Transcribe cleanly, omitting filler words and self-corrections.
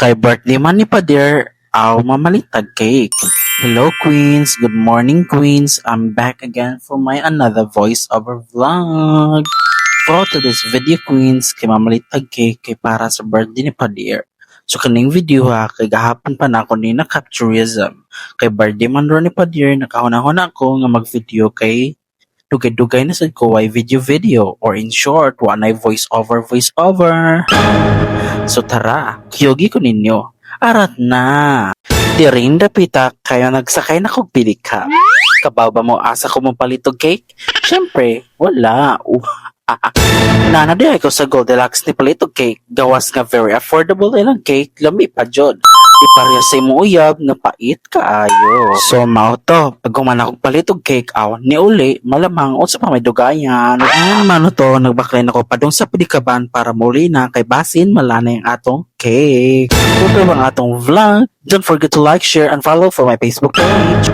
Kay birthday man ni Pader, aw mamalitag cake. Hello Queens, good morning Queens. I'm back again for my another voiceover vlog. For today's video Queens, kay mamalitag cake kay para sa birthday ni Pader. So kaning video ha, kay gahapon pa na ako ni na-capturism. Kay birthday man ron ni Pader, nakahuna-huna ako nga mag-video kay dugay-dugay na sad ko ay video or in short, wanay voiceover. So tara, kiyogi ko ninyo. Arat na. Dirin dapita kayo nagsakay na kog pilika. Kabaw ba mo asa ko mong palitog cake? Siyempre, wala. Nanadi ko sa Goldilocks ni palitog cake. Gawas nga very affordable ilang cake, lami pa jud. Di pareha sa imo uyab nga pait kaayo. So mao to, pag humana kog palitog cake aw ni uli malamang unsa pa may dugayan. And mano to nagbaklan ako padung sa pedikaban para muli na kay basin malana yung atong cake. Kung ang atong vlog, don't forget to like, share and follow for my Facebook page.